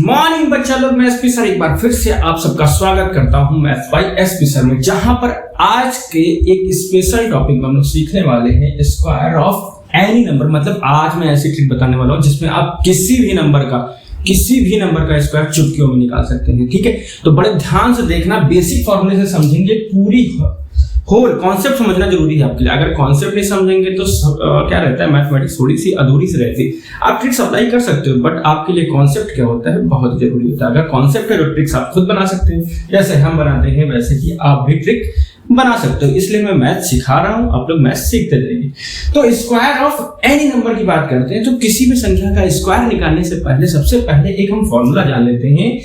Morning बच्चा लोग, मैं एसपी सर एक बार फिर से आप सबका स्वागत करता हूं मैथ्स बाय एसपी सर में, जहां पर आज के एक स्पेशल टॉपिक हम लोग सीखने वाले हैं स्क्वायर ऑफ एनी नंबर। मतलब आज मैं ऐसी ट्रिक बताने वाला हूं जिसमें आप किसी भी नंबर का स्क्वायर चुटकियों में निकाल सकते हैं। ठीक है, तो बड़े ध्यान से देखना, बेसिक फॉर्मूले से समझेंगे, पूरी होल कॉन्सेप्ट समझना जरूरी है आपके लिए। अगर कॉन्सेप्ट नहीं समझेंगे तो क्या रहता है, मैथमेटिक्स थोड़ी सी अधूरी सी रहती है। आप ट्रिक्स अप्लाई कर सकते हो, बट आपके लिए कॉन्सेप्ट क्या होता है बहुत जरूरी होता है। अगर कॉन्सेप्ट है तो ट्रिक्स आप खुद बना सकते हो, जैसे हम बनाते हैं वैसे ही आप भी ट्रिक बना सकते हो। इसलिए मैं मैथ सिखा रहा हूं, आप लोग मैथ सीखते जाइए। तो स्क्वायर ऑफ एनी नंबर की बात करते हैं, तो किसी भी संख्या का स्क्वायर निकालने से पहले सबसे पहले एक हम फॉर्मूला जान लेते हैं,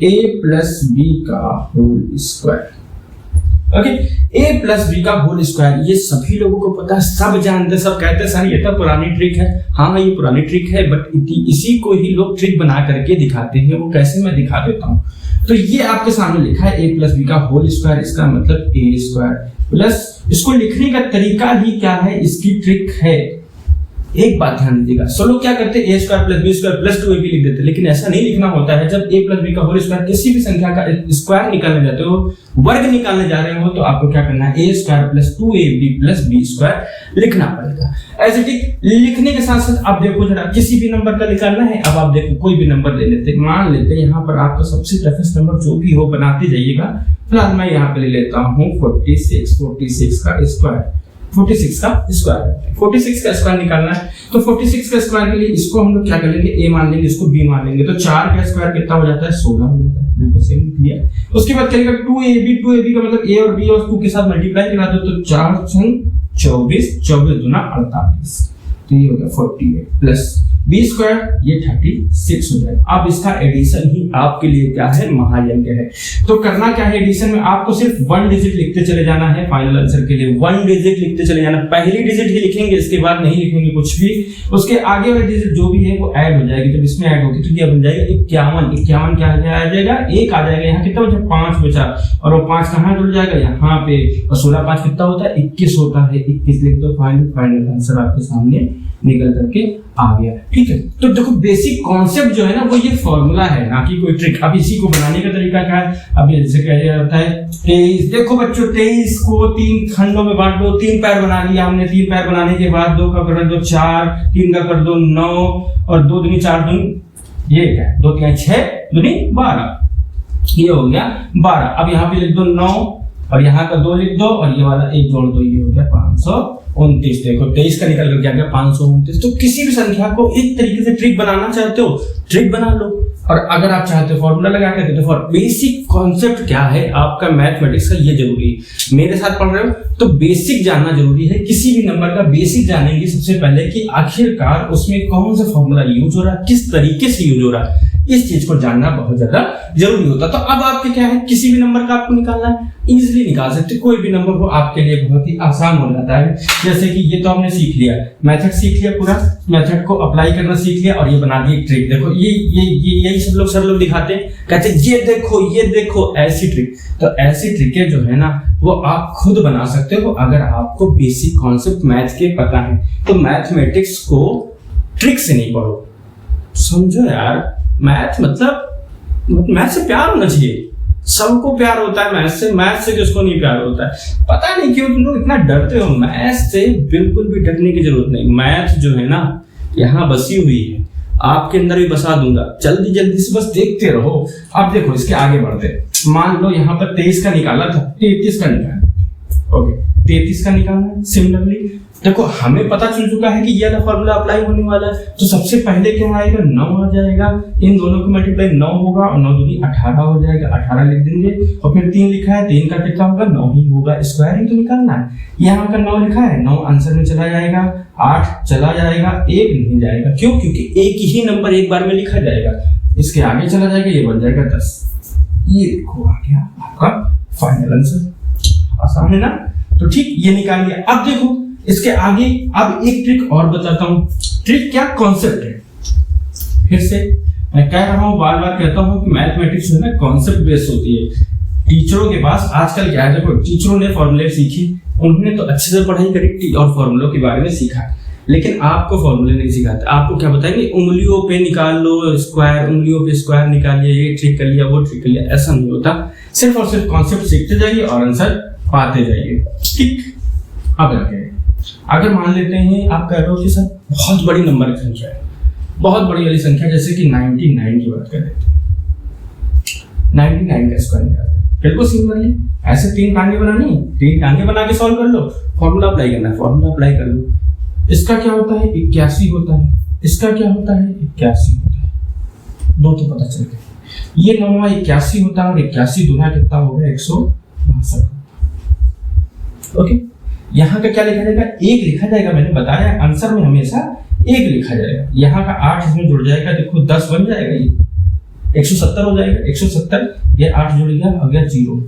a प्लस बी का whole square. Okay, a plus B का होल स्क्वायर, ये सभी लोगों को पता है, सब जानते हैं, सब कहते हैं सर ये तो पुरानी ट्रिक है। हाँ, ये पुरानी ट्रिक है, बट इसी को ही लोग ट्रिक बना करके दिखाते हैं। वो कैसे, मैं दिखा देता हूँ। तो ये आपके सामने लिखा है a प्लस बी का होल स्क्वायर, इसका मतलब a स्क्वायर प्लस, इसको लिखने का तरीका ही क्या है, इसकी ट्रिक है। एक बात ध्यान दीजिएगा, सब लोग क्या करते हैं, a square plus B square plus 2ab लिख देते हैं, लेकिन ऐसा नहीं लिखना होता है। जब a प्लस बी का होल स्क्वायर, किसी भी संख्या का स्क्वायर निकालने जाते हो, वर्ग निकालने जा रहे हो, तो आपको क्या करना है, a square plus 2ab plus b square लिखना पड़ेगा। ऐसे ठीक लिखने के साथ साथ आप देखो जरा, किसी भी नंबर का निकालना है। अब आप देखो कोई भी नंबर ले लेते हैं, मान लेते हैं यहाँ पर आपका सबसे टफेस्ट नंबर जो भी हो बनाते जाइएगा। फिलहाल मैं यहाँ पे ले लेता हूँ 46 का स्क्वायर, 46 का स्क्वायर, 46 का स्क्वायर निकालना है। तो 46 का स्क्वायर के लिए इसको हम लोग क्या कर लेंगे, a मान लेंगे, इसको b मान लेंगे। तो 4 का स्क्वायर कितना हो जाता है, 16 हो जाता है। बिल्कुल सेम क्लियर। उसके बाद चलेगा 2ab का मतलब a और b और 2 के साथ मल्टीप्लाई करा दो, तो 4 24, 24 दूना 48, तो ये हो गया 48 प्लस b स्क्वायर, ये 36 हो जाएगा। अब इसका एडिशन ही आपके लिए क्या है, महायज्ञ है। तो करना क्या है, एडिशन में आपको सिर्फ 1 डिजिट लिखते चले जाना है। फाइनल आंसर के लिए 1 डिजिट लिखते चले जाना, पहली डिजिट ही लिखेंगे, इसके बाद नहीं लिखेंगे कुछ भी। उसके आगे वाली डिजिट जो भी है वो ऐड हो जाएगी। जब इसमें ऐड होगी तो ये बन जाएगा 51 क्या आ जाएगा, 1 आ जाएगा। यहाँ कितना बचा, 5 बचा, और वो 5 कहाँ जुड़ जाएगा, यहाँ पे। और 16 5 कितना होता है, 21 होता है। 21 लिख दो, फाइनल आंसर आपके सामने निकल करके आ गया। ठीक है, तो देखो बेसिक कॉन्सेप्ट जो है ना, वो ये फॉर्मूला है, ना कि कोई ट्रिक। अब इसी को बनाने का तरीका क्या है, अब ये जैसे कह जाता है 23। देखो बच्चों, 23 को 3 खंडों में बांट दो। 3 पैर बना लिया हमने। 3 पैर बनाने के बाद 2 का कर दो 4, 3 का कर दो 9, और 2 दूनी 4 दूनी, ये क्या है, 2 3 6 दूनी 12, ये हो गया 12। अब यहाँ पे लिख दो 9, और यहाँ का 2 लिख दो, और ये वाला 1 जोड़ दो, ये हो गया 529। देखो 23 का निकल कर आ गया 529। तो किसी भी संख्या को एक तरीके से ट्रिक बनाना चाहते हो, ट्रिक बना लो। और अगर आप चाहते हो फॉर्मूला लगा के, तो बेसिक कॉन्सेप्ट क्या है आपका मैथमेटिक्स का, ये जरूरी है। मेरे साथ पढ़ रहे हो तो बेसिक जानना जरूरी है। किसी भी नंबर का बेसिक जानेंगे सबसे पहले कि आखिरकार उसमें कौन सा फॉर्मूला यूज हो रहा है, किस तरीके से यूज हो रहा है, इस चीज को जानना बहुत ज्यादा जरूरी होता है। तो अब आपके क्या है, किसी भी नंबर का आपको निकालना है, इजीली निकाल सकते, कोई भी नंबर हो, आपके लिए बहुत ही आसान हो जाता है। जैसे कि ये तो हमने सीख लिया, मेथड सीख लिया, पूरा मेथड को अप्लाई करना सीख लिया, और ये बना दी एक ट्रिक। देखो ये यही सब लोग, सर लोग दिखाते हैं, कहते हैं ये देखो ऐसी ट्रिक। तो ऐसी ट्रिकें जो है ना, वो आप खुद बना सकते हो अगर आपको बेसिक कॉन्सेप्ट मैथ के पता है। तो मैथमेटिक्स को ट्रिक से नहीं पढ़ो, समझो यार। मैथ मतलब मैथ से प्यार होना चाहिए, सबको प्यार होता है मैथ से। मैथ से किसको नहीं प्यार होता है, पता नहीं क्यों तुम लोग इतना डरते हो। मैथ से बिल्कुल भी डरने की जरूरत नहीं। मैथ जो है ना, यहाँ बसी हुई है, आपके अंदर भी बसा दूंगा। जल्दी से बस देखते रहो। अब देखो इसके आगे बढ़ते, मान लो यहाँ पर 23 का निकाला था, 33 का निकाला। ओके, 33 का निकालना है। सिमिलरली देखो हमें पता चल चुका है कि ये वाला फॉर्मूला अप्लाई होने वाला है। तो सबसे पहले क्या आएगा, 9 आ जाएगा। इन दोनों को मल्टीप्लाई 9 होगा, और 9 दूनी 18 हो जाएगा, 18 लिख देंगे। और फिर 3 लिखा है, 3 का कितना होगा, 9 ही होगा। स्क्वायर ही तो निकालना है। यहाँ का 9 लिखा है, 9 आंसर में चला जाएगा, 8 चला जाएगा, 1 नहीं जाएगा। क्यों, क्योंकि एक ही नंबर एक बार में लिखा जाएगा। इसके आगे चला जाएगा, ये बन जाएगा 10। ये देखो आ गया आपका फाइनल आंसर। आसान है ना। तो ठीक, ये निकाल लिया। अब देखो इसके आगे अब एक ट्रिक और बताता हूं। ट्रिक क्या, कॉन्सेप्ट है। फिर से मैं कह रहा हूं, बार बार कहता हूं कि मैथमेटिक्स जो है ना, कॉन्सेप्ट बेस्ड होती है। टीचरों के पास आजकल क्या है, देखो टीचरों ने फॉर्मूले सीखी, उन्होंने तो अच्छे से पढ़ाई करी और फॉर्मूलों के बारे में सीखा, लेकिन आपको फॉर्मूले नहीं सिखाते। आपको क्या बताएंगे, उंगलियों पे निकाल लो स्क्वायर, उंगलियों पे स्क्वायर निकालिए, ये ट्रिक कर लिया, वो ट्रिक कर लिया, ऐसा नहीं होता। सिर्फ और सिर्फ कॉन्सेप्ट सीखते जाइए और आंसर पाते जाइए। ठीक, अब आगे अगर मान लेते हैं आप कह रहे हो कि सर बहुत बड़ी नंबर की संख्या है, बहुत बड़ी वाली संख्या, जैसे कि 99 की बात कर लेते हैं, 99 का स्क्वायर निकालते हैं। बिल्कुल सिंपल, ऐसे 3 टांगे बनानी, 3 टांगे बना के सॉल्व कर लो, फॉर्मूला अप्लाई करना है, फॉर्मूला अप्लाई कर लो। इसका क्या होता है 81 होता है, इसका क्या होता है 81 होता है, दो तो पता चल गया। ये 9वां 81 होता है और 81 दूना कितना हो गया 162। ओके, यहाँ का क्या लिखा जाएगा, 1 लिखा जाएगा। मैंने बताया आंसर में हमेशा 1 लिखा जाएगा। यहाँ का 8 इसमें जुड़ जाएगा, देखो 10 बन जाएगा, ये 170 हो जाएगा, 170, ये 8 जुड़ गया, हो गया 0।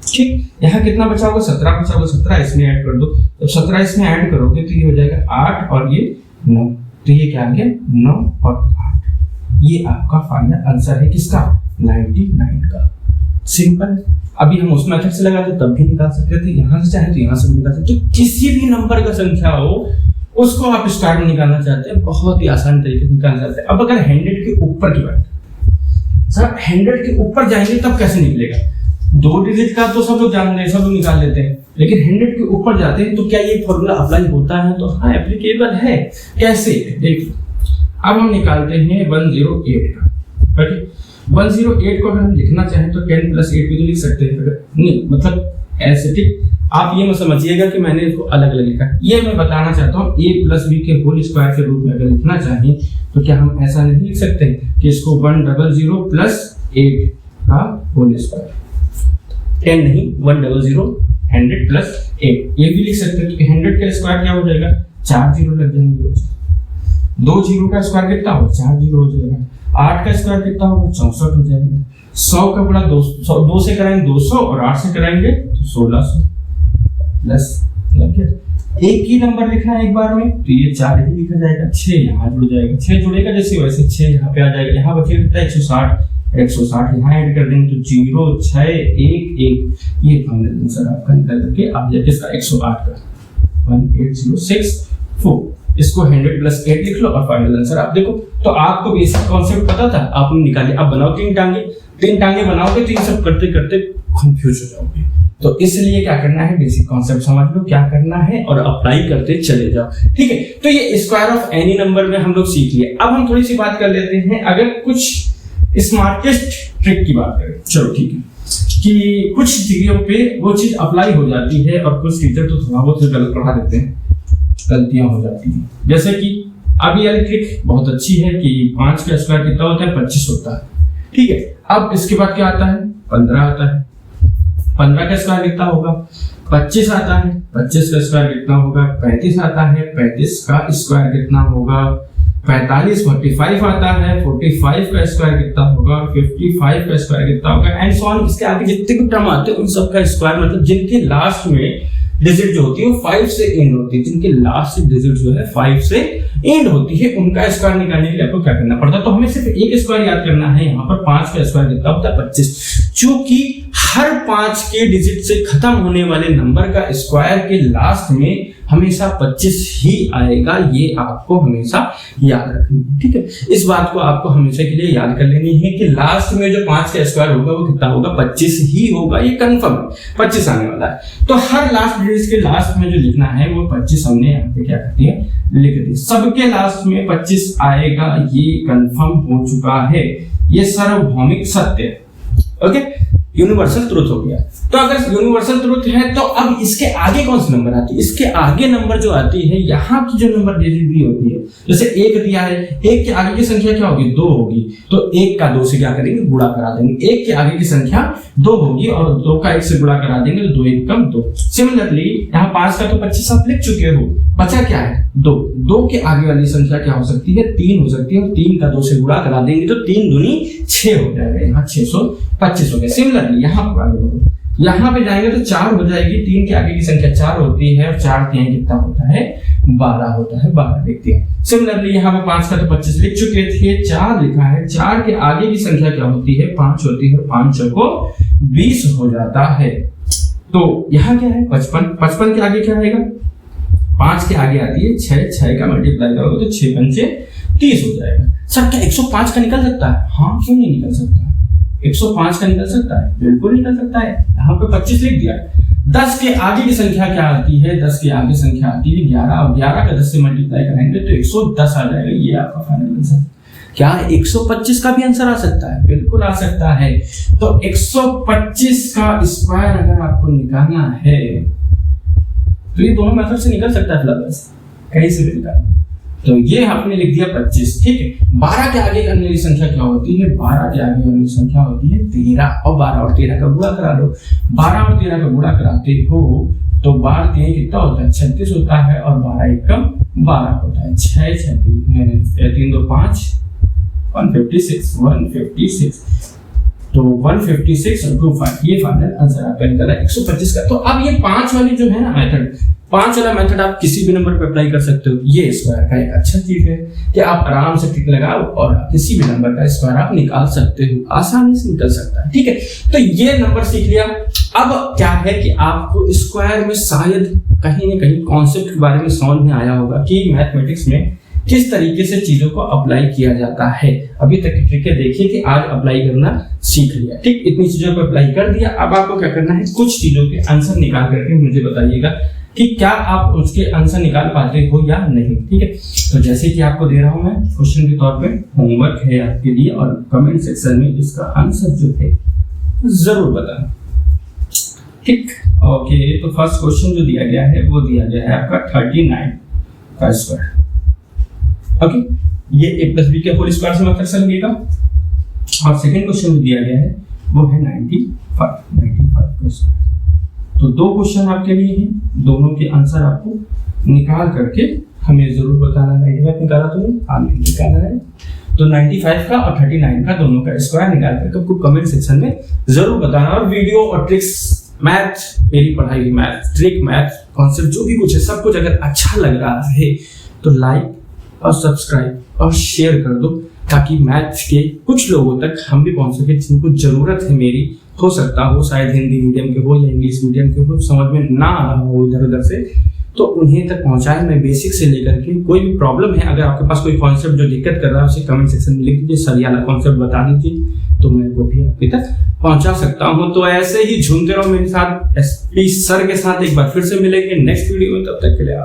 ठीक, यहाँ कितना बचा होगा 17 बचा होगा, 17 इसमें ऐड कर दो। जब 17 इसमें ऐड करोगे तो ये हो जाएगा 8 और ये 9, तो ये क्या आ गया 9 और 8। ये आपका फाइनल आंसर है किसका, 99 का। सिंपल। अभी हम उस मेथड से लगाते तब भी निकाल सकते थे, यहाँ से चाहे तो यहाँ से भी निकाल सकते। तो किसी भी नंबर का संख्या हो उसको आप स्क्वायर में निकालना चाहते हैं, बहुत ही आसान तरीके से निकालना चाहते हैं। अब अगर 100 के ऊपर की बात, सर 100 के ऊपर जाएंगे तब कैसे निकलेगा, 2 डिजिट का तो सब लोग जान रहे हैं, सब लोग निकाल लेते हैं, लेकिन 100 के ऊपर जाते हैं तो क्या ये फॉर्मूला अप्लाई होता है, तो हाँ एप्लीकेबल है। कैसे, देखिए अब हम निकालते हैं 108 का। 108 को अगर हम लिखना चाहें तो 10 + 8 भी तो लिख सकते हैं, नहीं मतलब ऐसे। ठीक, आप ये मत समझिएगा कि मैंने इसको अलग अलग लिखा, ये मैं बताना चाहता हूँ a + b के होल स्क्वायर के रूप में अगर लिखना चाहें तो क्या हम ऐसा नहीं लिख सकते कि इसको 100 + 8 का होल स्क्वायर, 10 नहीं 100 100 + 8 ये भी लिख सकते हैं। तो 100 का स्क्वायर क्या हो जाएगा, 4 जीरो लग जाएंगे, 2 जीरो का स्क्वायर कितना होगा 4 जीरो हो जाएगा, 8 का स्क्वायर कितना होगा 64 हो जाएगा, 100 का बड़ा 2 से कराएंगे 200 और 8 से कराएंगे तो 1600 प्लस लग गया। एक ही नंबर लिखना है एक बार में तो ये 4 ही लिखा जाएगा, 6 यहाँ जुड़ जाएगा, 6 जुड़ेगा जैसे वैसे 6 यहाँ पे आ जाएगा, यहाँ बचेगा कितना 160 यहाँ ऐड कर देंगे तो 0 6 1 1, ये फाइनल आंसर आपका निकल करके आ जाएगा किसका 108 का 18064। इसको 100 + 8 लिख लो और फाइनल आंसर आप देखो। तो आपको बेसिक कॉन्सेप्ट पता था, आपने निकाली। अब बनाओ 3 टांगे बनाओगे तो ये सब करते करते कंफ्यूज हो जाओगे। तो इसलिए क्या करना है, बेसिक कॉन्सेप्ट समझ लो क्या करना है और अप्लाई करते चले जाओ। ठीक है, तो ये स्क्वायर ऑफ एनी नंबर में हम लोग सीख लिए। अब हम थोड़ी सी बात कर लेते हैं अगर कुछ स्मार्टेस्ट ट्रिक की बात करें। चलो ठीक है, कि कुछ चीजों पे वो चीज अप्लाई हो जाती है और कुछ टीचर तो थोड़ा बहुत गलत पढ़ा देते हैं, गलतियां हो जाती हैं। जैसे कि अब ये ट्रिक बहुत अच्छी है कि 5 का स्क्वायर कितना होता है 25 होता है। ठीक है, अब इसके बाद क्या आता है 15 आता है, 15 का स्क्वायर कितना होगा 25 आता है, 25 का स्क्वायर कितना होगा 35 आता है, 35 का स्क्वायर कितना होगा 45, 45 आता है, 45 का स्क्वायर कितना होगा 55 का स्क्वायर कितना होगा एंड सो ऑन। इसके आगे जितने भी टर्म आते हैं उन सब का स्क्वायर, मतलब जिनके लास्ट में डिजिट जो होती है वो 5 से एंड होती है, जिनके लास्ट डिजिट जो है 5 से एंड होती है, उनका स्क्वायर निकालने के लिए आपको क्या करना पड़ता है। तो हमें सिर्फ एक स्क्वायर याद करना है, यहाँ पर 5 का स्क्वायर कितना होता है 25। चूंकि हर 5 के डिजिट से खत्म होने वाले नंबर का स्क्वायर के लास्ट में हमेशा 25 ही आएगा, ये आपको हमेशा याद रखनी है। ठीक है, इस बात को आपको हमेशा के लिए याद कर लेनी है कि लास्ट में जो 5 का स्क्वायर होगा वो कितना होगा 25 ही होगा, ये कंफर्म 25 आने वाला है। तो हर लास्ट डिजिट के लास्ट में जो लिखना है वो 25 हमने यहाँ पे क्या करती है लिख दी। सबके लास्ट में 25 आएगा, ये कंफर्म हो चुका है, ये सार्वभौमिक सत्य है। ओके, यूनिवर्सल ट्रुथ हो गया। तो अगर यूनिवर्सल ट्रुथ है तो अब इसके आगे कौन सी नंबर आती है, इसके आगे नंबर जो आती है यहाँ की जो नंबर डिजिट दी होती है, जैसे 1 दिया है, 1 के आगे की संख्या क्या होगी 2 होगी, तो 1 का 2 से क्या करेंगे गुणा करा देंगे। 1 के आगे की संख्या 2 होगी और 2 का 1 से गुणा करा देंगे तो 2 1 कम 2। सिमिलरली यहाँ 5 का तो 25 आप लिख चुके हो, बचा क्या है 2। 2 के आगे वाली संख्या क्या हो सकती है 3 हो सकती है, और 3 का 2 से गुणा करा देंगे तो 3 दूनी 6 हो जाएगा, यहाँ 625 हो गया। सिमिलरली यहाँ पर आगे बढ़ो, यहाँ पे जाएंगे तो 4 हो जाएगी, 3 के आगे की संख्या 4 होती है और 4 3 कितना होता है 12 होता है, 12 देखते हैं। सिमिलरली यहाँ पे 5 का तो 25 लिख चुके थे, 4 लिखा है, 4 के आगे की संख्या क्या होती है 5 होती है, 5 को 20 हो जाता है। तो यहाँ क्या है 55, 55 के आगे क्या आएगा 5 के आगे आती है 6, 6 का मल्टीप्लाई करोगे तो 6 पंचे 30 हो जाएगा। सर क्या 105 का निकल सकता है? हाँ, क्यों नहीं निकल सकता? 105 का निकल सकता है, बिल्कुल निकल सकता है। यहाँ पे 25 लिख दिया। 10 के आगे की संख्या क्या आती है? 10 के आगे संख्या आती है 11, और 11 का 10 से मल्टीप्लाई करेंगे तो 110 आ जाएगा। ये आपका फाइनल आंसर। क्या 125 का भी आंसर आ सकता है? बिल्कुल आ सकता है। तो 125 का स्क्वायर अगर आपको निकालना है तो ये दोनों मेथड से निकल सकता है, प्लस कहीं से भी निकालना। तो ये आपने लिख दिया 25, ठीक है। 12 के आगे करने वाली संख्या क्या होती है? 12 के आगे करने वाली संख्या होती है 13, और 12 और 13 का गुणा करा दो। 12 और 13 का गुणा कराते हो तो 12 3 कितना होता है? 36 होता है, और 12 एकम 12 होता है। 6 3 2 5 156 तो 156 और 25 ये फाइनल आंसर आपका निकला 125 का। तो अब ये 5 वाली जो है ना मेथड, 5 वाला मेथड आप किसी भी नंबर पे अप्लाई कर सकते हो। ये स्क्वायर का एक अच्छा चीज है कि आप आराम से टिक लगाओ और किसी भी नंबर का स्क्वायर आप निकाल सकते हो, आसानी से निकल सकता है, ठीक है। तो ये नंबर सीख लिया। अब क्या है कि आपको स्क्वायर में शायद कहीं ना कहीं कॉन्सेप्ट के बारे में समझ में आया होगा कि मैथमेटिक्स में किस तरीके से चीजों को अप्लाई किया जाता है। अभी तक की ट्रिक देखिए कि आज अप्लाई करना सीख लिया, ठीक। इतनी चीजों को अप्लाई कर दिया। अब आपको क्या करना है, कुछ चीजों के आंसर निकाल करके मुझे बताइएगा कि क्या आप उसके आंसर निकाल पाते हो या नहीं, ठीक है। तो जैसे कि आपको दे रहा हूं मैं क्वेश्चन के तौर पे, होमवर्क है आपके लिए, और कमेंट सेक्शन में इसका आंसर जो है जरूर बताना, ठीक। ओके, तो फर्स्ट क्वेश्चन जो दिया गया है वो दिया गया है आपका 39 का स्क्वायर। ओके, ये a प्लस बी के होल स्क्वायर से मतलब से लगेगा। और सेकंड क्वेश्चन जो दिया गया है वो है 95 का स्क्वायर। तो दो क्वेश्चन आपके लिए हैं, दोनों के आंसर आपको निकाल करके हमें जरूर बताना। 95 निकाला तुमने? हाँ, निकाला है। तो 95 का और 39 का दोनों का स्क्वायर निकाल करके आपको कमेंट सेक्शन में जरूर बताना। और वीडियो और ट्रिक्स, मैथ, मेरी पढ़ाई हुई मैथ, ट्रिक, मैथ कॉन्सेप्ट जो भी कुछ है, सब कुछ अगर अच्छा लग रहा है तो लाइक और सब्सक्राइब और शेयर कर दो, ताकि मैथ्स के कुछ लोगों तक हम भी पहुंच सके जिनको जरूरत है मेरी। हो सकता हो शायद हिंदी मीडियम के हो या इंग्लिश मीडियम के हो, समझ में ना आ रहा हो इधर उधर से, तो उन्हें तक पहुंचाए। मैं बेसिक से लेकर के, कोई भी प्रॉब्लम है, अगर आपके पास कोई कॉन्सेप्ट जो दिक्कत कर रहा है उसे कमेंट सेक्शन में लिख दीजिए, सर वाला कॉन्सेप्ट बता दीजिए, तो मैं वो भी आपके तक पहुंचा सकता हूं। तो ऐसे ही झूमते रहो मेरे साथ, एसपी सर के साथ। एक बार फिर से मिलेंगे नेक्स्ट वीडियो में, तब तक के लिए